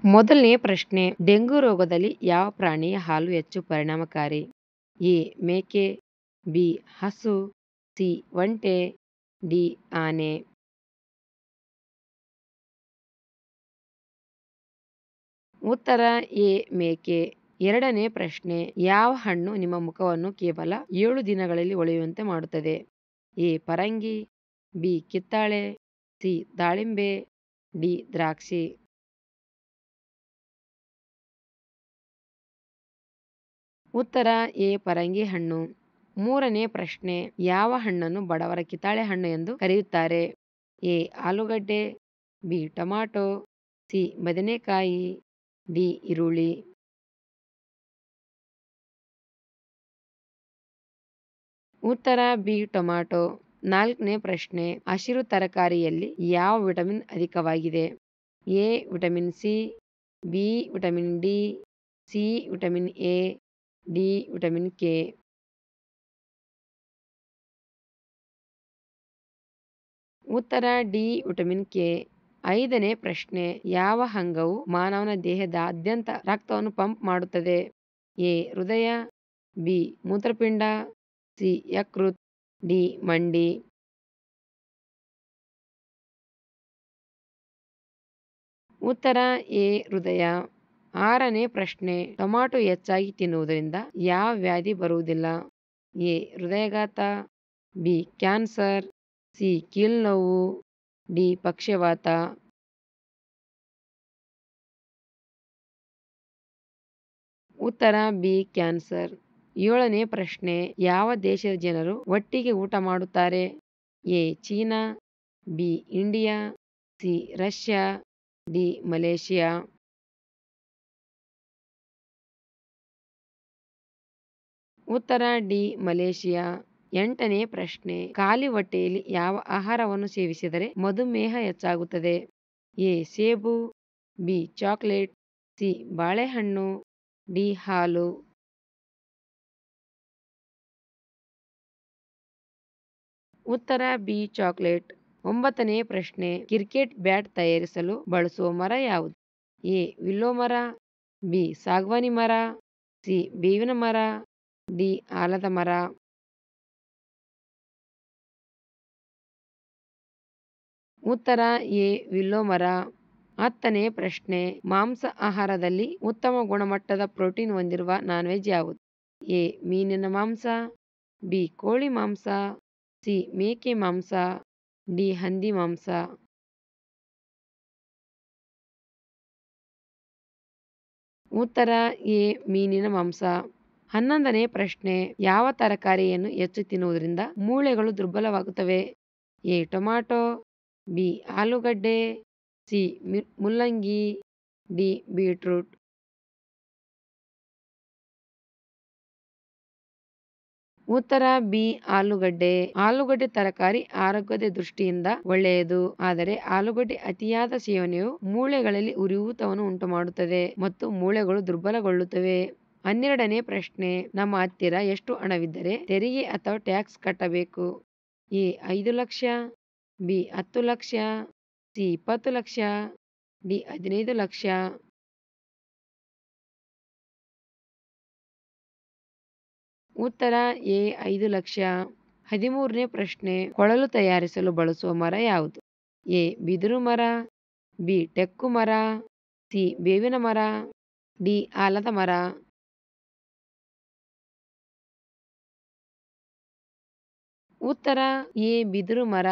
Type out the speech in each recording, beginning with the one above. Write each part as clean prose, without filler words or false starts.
ಮೊದಲನೇ ಪ್ರಶ್ನೆ, ಡೆಂಗು ರೋಗದಲ್ಲಿ ಯಾವ ಪ್ರಾಣಿಯ ಹಾಲು ಹೆಚ್ಚು ಪರಿಣಾಮಕಾರಿ? ಎ. ಮೇಕೆ, ಬಿ. ಹಸು, ಸಿ. ಒಂಟೆ, ಡಿ. ಆನೆ. ಉತ್ತರ ಎ. ಮೇಕೆ. ಎರಡನೇ ಪ್ರಶ್ನೆ, ಯಾವ ಹಣ್ಣು ನಿಮ್ಮ ಮುಖವನ್ನು ಕೇವಲ 7 ದಿನಗಳಲ್ಲಿ ಹೊಳೆಯುವಂತೆ ಮಾಡುತ್ತದೆ? ಎ. ಪರಂಗಿ, ಬಿ. ಕಿತ್ತಳೆ, ಸಿ. ದಾಳಿಂಬೆ, ಡಿ. ದ್ರಾಕ್ಷಿ. ಉತ್ತರ ಎ. ಪರಂಗಿ ಹಣ್ಣು. ಮೂರನೇ ಪ್ರಶ್ನೆ, ಯಾವ ಹಣ್ಣನ್ನು ಬಡವರ ಕಿತ್ತಳೆ ಹಣ್ಣು ಎಂದು ಕರೆಯುತ್ತಾರೆ? ಎ. ಆಲೂಗಡ್ಡೆ, ಬಿ. Tomato, C. ಬದನೆಕಾಯಿ, ಡಿ. ಈರುಳ್ಳಿ. ಉತ್ತರ ಬಿ. ಟೊಮಾಟೊ. ನಾಲ್ಕನೇ ಪ್ರಶ್ನೆ, ಹಸಿರು ತರಕಾರಿಯಲ್ಲಿ ಯಾವ ವಿಟಮಿನ್ ಅಧಿಕವಾಗಿದೆ? A. Vitamin C, B. Vitamin D, C. Vitamin A, D. Vitamin K. ಉತ್ತರ ಡಿ. Vitamin K. ಐದನೇ ಪ್ರಶ್ನೆ, ಯಾವ ಅಂಗವು ಮಾನವನ ದೇಹದಾದ್ಯಂತ ರಕ್ತವನ್ನು ಪಂಪ್ ಮಾಡುತ್ತದೆ? ಎ. ಹೃದಯ, ಬಿ. ಮೂತ್ರಪಿಂಡ, ಸಿ. ಯಕೃತ್, ಡಿ. ಮಂಡಿ. ಉತ್ತರ ಎ. ಹೃದಯ. ಆರನೇ ಪ್ರಶ್ನೆ, ಟೊಮಾಟೊ ಹೆಚ್ಚಾಗಿ ತಿನ್ನುವುದರಿಂದ ಯಾವ ವ್ಯಾಧಿ ಬರುವುದಿಲ್ಲ? ಎ. ಹೃದಯಾಘಾತ, ಬಿ. Cancer, C. ಕೀಲ್ನೋವು, ಡಿ. ಪಕ್ಷವಾತ. ಉತ್ತರ ಬಿ. ಕ್ಯಾನ್ಸರ್. ಏಳನೇ ಪ್ರಶ್ನೆ, ಯಾವ ದೇಶದ ಜನರು ಒಟ್ಟಿಗೆ ಊಟ ಮಾಡುತ್ತಾರೆ? A. China, B. India, C. Russia, D. Malaysia. ಉತ್ತರ ಡಿ. ಮಲೇಷಿಯಾ. ಎಂಟನೇ ಪ್ರಶ್ನೆ, ಖಾಲಿ ಹೊಟ್ಟೆಯಲ್ಲಿ ಯಾವ ಆಹಾರವನ್ನು ಸೇವಿಸಿದರೆ ಮಧುಮೇಹ ಹೆಚ್ಚಾಗುತ್ತದೆ? ಎ. ಸೇಬು, ಬಿ. Chocolate, C. ಬಾಳೆಹಣ್ಣು, ಡಿ. ಹಾಲು. ಉತ್ತರ ಬಿ. ಚಾಕ್ಲೇಟ್. ಒಂಬತ್ತನೇ ಪ್ರಶ್ನೆ, ಕ್ರಿಕೆಟ್ ಬ್ಯಾಟ್ ತಯಾರಿಸಲು ಬಳಸುವ ಮರ ಯಾವುದು? ಎ. ವಿಲ್ಲೋ ಮರ, ಬಿ. ಸಾಗ್ವಾನಿ ಮರ, ಸಿ. ಬೇವಿನ ಮರ, ಡಿ. ಆಲದ ಮರ. ಉತ್ತರ ಎ. ವಿಲ್ಲೋ ಮರ. ಹತ್ತನೇ ಪ್ರಶ್ನೆ, ಮಾಂಸ ಆಹಾರದಲ್ಲಿ ಉತ್ತಮ ಗುಣಮಟ್ಟದ ಪ್ರೋಟೀನ್ ಹೊಂದಿರುವ ನಾನ್ವೆಜ್ ಯಾವುದು? ಎ. ಮೀನಿನ ಮಾಂಸ, ಬಿ. ಕೋಳಿ ಮಾಂಸ, ಸಿ. ಮೇಕೆ ಮಾಂಸ, ಡಿ. ಹಂದಿ ಮಾಂಸ. ಉತ್ತರ ಎ. ಮೀನಿನ ಮಾಂಸ. ಹನ್ನೊಂದನೇ ಪ್ರಶ್ನೆ, ಯಾವ ತರಕಾರಿಯನ್ನು ಹೆಚ್ಚು ತಿನ್ನುವುದರಿಂದ ಮೂಳೆಗಳು ದುರ್ಬಲವಾಗುತ್ತವೆ? ಎ. Tomato, B. ಆಲೂಗಡ್ಡೆ, ಸಿ. ಮುಲ್ಲಂಗಿ, ಡಿ. ಬೀಟ್ರೂಟ್. ಉತ್ತರ ಬಿ. ಆಲೂಗಡ್ಡೆ. ಆಲೂಗಡ್ಡೆ ತರಕಾರಿ ಆರೋಗ್ಯದ ದೃಷ್ಟಿಯಿಂದ ಒಳ್ಳೆಯದು, ಆದರೆ ಆಲೂಗಡ್ಡೆ ಅತಿಯಾದ ಸೇವನೆಯು ಮೂಳೆಗಳಲ್ಲಿ ಉರಿಯೂತವನ್ನು ಉಂಟುಮಾಡುತ್ತದೆ ಮತ್ತು ಮೂಳೆಗಳು ದುರ್ಬಲಗೊಳ್ಳುತ್ತವೆ. 12ನೇ ಪ್ರಶ್ನೆ, ನಮ್ಮ ಹತ್ತಿರ ಎಷ್ಟು ಹಣವಿದ್ದರೆ ತೆರಿಗೆ ಅಥವಾ ಟ್ಯಾಕ್ಸ್ ಕಟ್ಟಬೇಕು? A. 5 lakh, B. 10 lakh, C. 20 lakh, D. 15 lakh. ಉತ್ತರ ಎ. 5 ಲಕ್ಷ. 13ನೇ ಪ್ರಶ್ನೆ, ಕೊಳಲು ತಯಾರಿಸಲು ಬಳಸುವ ಮರ ಯಾವುದು? ಎ. ಬಿದಿರು ಮರ, ಬಿ. ಟೆಕ್ಕು ಮರ, ಸಿ. ಬೇವಿನ ಮರ, ಡಿ. ಆಲದ ಮರ. ಉತ್ತರ ಎ. ಬಿದಿರು ಮರ.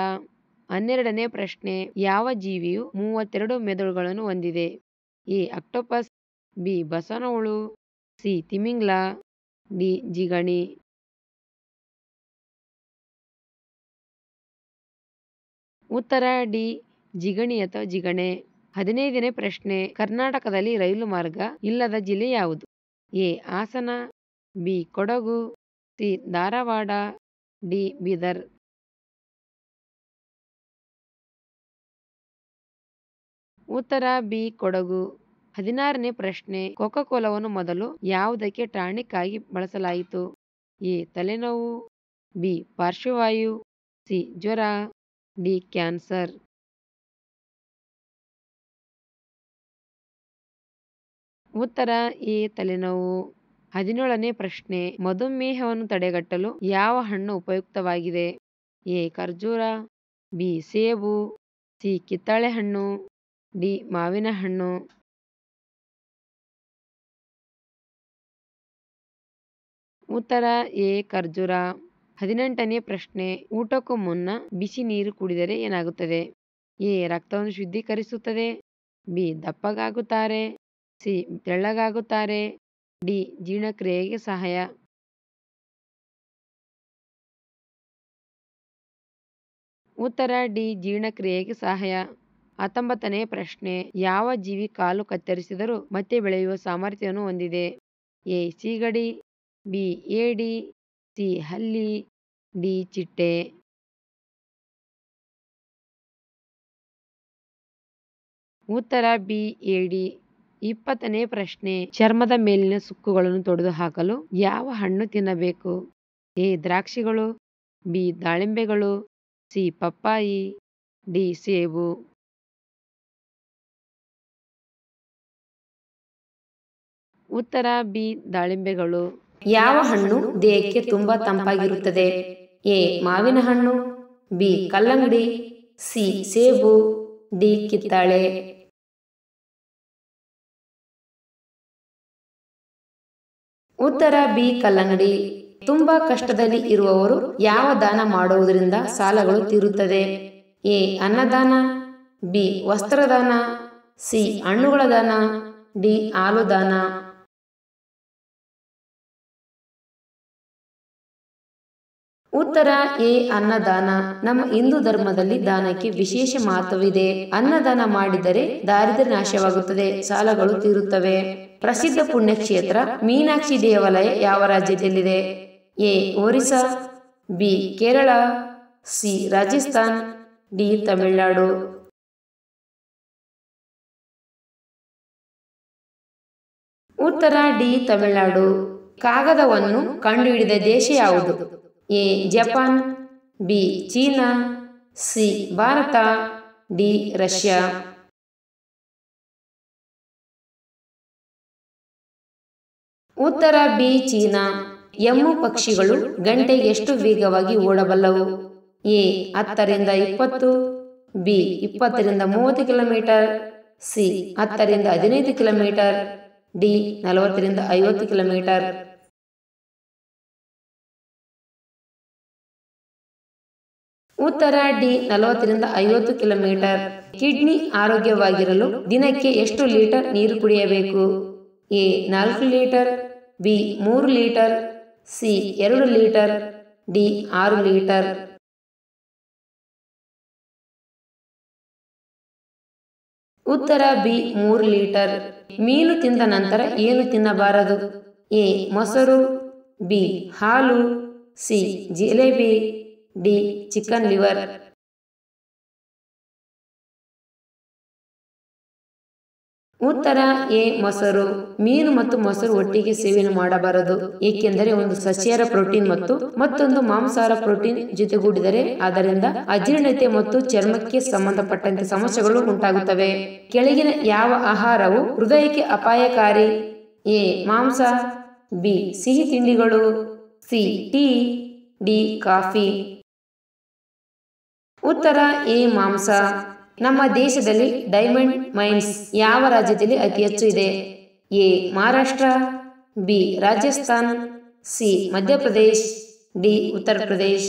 12ನೇ ಪ್ರಶ್ನೆ, ಯಾವ ಜೀವಿಯು 32 ಮೆದುಳುಗಳನ್ನು ಹೊಂದಿದೆ? ಎ. Octopus, B. ಬಸವನ ಹುಳು, ಸಿ. ತಿಮಿಂಗಿಲ, ಡಿ. ಜಿಗಣಿ. ಉತ್ತರ ಡಿ. ಜಿಗಣಿ ಅಥವಾ ಜಿಗಣೆ. 15ನೇ ಪ್ರಶ್ನೆ, ಕರ್ನಾಟಕದಲ್ಲಿ ರೈಲು ಮಾರ್ಗ ಇಲ್ಲದ ಜಿಲ್ಲೆ ಯಾವುದು? A. Hassan, B. Kodagu, C. Dharwad, D. Bidar. ಉತ್ತರ ಬಿ. ಕೊಡಗು. 16ನೇ ಪ್ರಶ್ನೆ, ಕೋಕಾ ಕೋಲಾವನ್ನು ಮೊದಲು ಯಾವುದಕ್ಕೆ ಟಾನಿಕ್ ಆಗಿ ಬಳಸಲಾಯಿತು? ಎ. ತಲೆನೋವು, ಬಿ. ಪಾರ್ಶ್ವವಾಯು, ಸಿ. ಜ್ವರ, ಡಿ. ಕ್ಯಾನ್ಸರ್. ಉತ್ತರ ಎ ತಲೆನೋವು. 17ನೇ ಪ್ರಶ್ನೆ, ಮಧುಮೇಹವನ್ನು ತಡೆಗಟ್ಟಲು ಯಾವ ಹಣ್ಣು ಉಪಯುಕ್ತವಾಗಿದೆ? ಎ ಖರ್ಜೂರ, ಬಿ ಸೇಬು, ಸಿ ಕಿತ್ತಳೆ ಹಣ್ಣು, ಡಿ ಮಾವಿನ ಹಣ್ಣು. ಉತ್ತರ ಎ ಖರ್ಜೂರ. 18ನೇ ಪ್ರಶ್ನೆ, ಊಟಕ್ಕೂ ಮುನ್ನ ಬಿಸಿ ನೀರು ಕುಡಿದರೆ ಏನಾಗುತ್ತದೆ? ಎ ರಕ್ತವನ್ನು ಶುದ್ಧೀಕರಿಸುತ್ತದೆ, ಬಿ ದಪ್ಪಗಾಗುತ್ತಾರೆ, ಸಿ ತೆಳ್ಳಗಾಗುತ್ತಾರೆ, ಡಿ ಜೀರ್ಣಕ್ರಿಯೆಗೆ ಸಹಾಯ. ಉತ್ತರ ಡಿ ಜೀರ್ಣಕ್ರಿಯೆಗೆ ಸಹಾಯ. 19ನೇ ಪ್ರಶ್ನೆ, ಯಾವ ಜೀವಿ ಕಾಲು ಕತ್ತರಿಸಿದರೂ ಮತ್ತೆ ಬೆಳೆಯುವ ಸಾಮರ್ಥ್ಯವನ್ನು ಹೊಂದಿದೆ? ಎ ಸೀಗಡಿ, ಬಿ ಏಡಿ, ಸಿ ಹಲ್ಲಿ, ಡಿ ಚಿಟ್ಟೆ. ಉತ್ತರ ಬಿ ಏಡಿ. 20ನೇ ಪ್ರಶ್ನೆ, ಚರ್ಮದ ಮೇಲಿನ ಸುಕ್ಕುಗಳನ್ನು ತೊಡೆದು ಹಾಕಲು ಯಾವ ಹಣ್ಣು ತಿನ್ನಬೇಕು? ಎ ದ್ರಾಕ್ಷಿಗಳು, ಬಿ ದಾಳಿಂಬೆಗಳು, ಸಿ ಪಪ್ಪಾಯಿ, ಡಿ ಸೇಬು. ಉತ್ತರ ಬಿ ದಾಳಿಂಬೆಗಳು. ಯಾವ ಹಣ್ಣು ದೇಹಕ್ಕೆ ತುಂಬಾ ತಂಪಾಗಿರುತ್ತದೆ? ಎ ಮಾವಿನ ಹಣ್ಣು, ಬಿ ಕಲ್ಲಂಗಡಿ, ಸಿ ಸೇಬು, ಡಿ ಕಿತ್ತಳೆ. ಉತ್ತರ ಬಿ ಕಲ್ಲಂಗಡಿ. ತುಂಬಾ ಕಷ್ಟದಲ್ಲಿ ಇರುವವರು ಯಾವ ದಾನ ಮಾಡುವುದರಿಂದ ಸಾಲಗಳು ತೀರುತ್ತದೆ? ಎ ಅನ್ನದಾನ, ಬಿ ವಸ್ತ್ರದಾನ, ಸಿ ಹಣ್ಣುಗಳ ದಾನ, ಡಿ ಹಾಲು ದಾನ. ಉತ್ತರ ಎ ಅನ್ನದಾನ. ನಮ್ಮ ಹಿಂದೂ ಧರ್ಮದಲ್ಲಿ ದಾನಕ್ಕೆ ವಿಶೇಷ ಮಹತ್ವವಿದೆ. ಅನ್ನದಾನ ಮಾಡಿದರೆ ದಾರಿದ್ರ್ಯ ನಾಶವಾಗುತ್ತದೆ, ಸಾಲಗಳು ತೀರುತ್ತವೆ. ಪ್ರಸಿದ್ಧ ಪುಣ್ಯಕ್ಷೇತ್ರ ಮೀನಾಕ್ಷಿ ದೇವಾಲಯ ಯಾವ ರಾಜ್ಯದಲ್ಲಿದೆ? A Orissa, B Kerala, C Rajasthan, D Tamil Nadu. ಉತ್ತರ ಡಿ ತಮಿಳುನಾಡು. ಕಾಗದವನ್ನು ಕಂಡುಹಿಡಿದ ದೇಶ ಯಾವುದು? A Japan, B China, C Bharat, D Russia. ಉತ್ತರ ಬಿ ಚೀನಾ. ಎಮ್ಮು ಪಕ್ಷಿಗಳು ಗಂಟೆಗೆ ಎಷ್ಟು ವೇಗವಾಗಿ ಓಡಬಲ್ಲವು? ಎ 10ರಿಂದ 20, ಬಿ 20ರಿಂದ 30 ಕಿಲೋಮೀಟರ್, ಸಿ 10ರಿಂದ 15 ಕಿಲೋಮೀಟರ್, ಡಿ 40ರಿಂದ 50 ಕಿಲೋಮೀಟರ್. ಉತ್ತರ ಡಿ 40ರಿಂದ 50 ಕಿಲೋಮೀಟರ್. ಕಿಡ್ನಿ ಆರೋಗ್ಯವಾಗಿರಲು ದಿನಕ್ಕೆ ಎಷ್ಟು ಲೀಟರ್ ನೀರು ಕುಡಿಯಬೇಕು? A 4 litre, B 3 litre, C 2 litre, D 6 litre. ಉತ್ತರ ಬಿ 3 ಲೀಟರ್. ಮೀನು ತಿಂದ ನಂತರ ಏನು ತಿನ್ನಬಾರದು? ಎ ಮೊಸರು, ಬಿ ಹಾಲು, C jalebi, D chicken liver. ಉತ್ತರ ಎ ಮೊಸರು. ಮೀನು ಮತ್ತು ಮೊಸರು ಒಟ್ಟಿಗೆ ಸೇವನೆ ಮಾಡಬಾರದು, ಏಕೆಂದರೆ ಒಂದು ಸಸ್ಯಾಹಾರ ಪ್ರೋಟೀನ್ ಮತ್ತು ಮತ್ತೊಂದು ಮಾಂಸಾಹಾರ ಪ್ರೋಟೀನ್ ಜೊತೆಗೂಡಿದರೆ ಅದರಿಂದ ಅಜೀರ್ಣತೆ ಮತ್ತು ಚರ್ಮಕ್ಕೆ ಸಂಬಂಧಪಟ್ಟಂತೆ ಸಮಸ್ಯೆಗಳು ಉಂಟಾಗುತ್ತವೆ. ಕೆಳಗಿನ ಯಾವ ಆಹಾರವು ಹೃದಯಕ್ಕೆ ಅಪಾಯಕಾರಿ? ಎ ಮಾಂಸ, ಬಿ ಸಿಹಿ ತಿಂಡಿಗಳು, ಸಿ ಟೀ, ಡಿ ಕಾಫಿ. ಉತ್ತರ ಎ ಮಾಂಸ. ನಮ್ಮ ದೇಶದಲ್ಲಿ ಡೈಮಂಡ್ ಮೈನ್ಸ್ ಯಾವ ರಾಜ್ಯದಲ್ಲಿ ಅತಿ ಹೆಚ್ಚು ಇದೆ? A Maharashtra, B Rajasthan, C Madhya Pradesh, D Uttar Pradesh.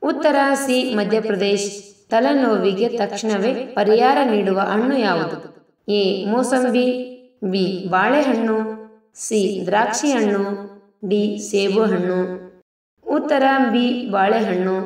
ಉತ್ತರ ಸಿ ಮಧ್ಯಪ್ರದೇಶ್. ತಲೆನೋವಿಗೆ ತಕ್ಷಣವೇ ಪರಿಹಾರ ನೀಡುವ ಹಣ್ಣು ಯಾವುದು? ಎ ಮೋಸಂಬಿ, ಬಿ ಬಾಳೆಹಣ್ಣು, ಸಿ ದ್ರಾಕ್ಷಿ ಹಣ್ಣು, ಡಿ ಸೇಬು ಹಣ್ಣು. ಉತ್ತರ ಬಿ ಬಾಳೆಹಣ್ಣು.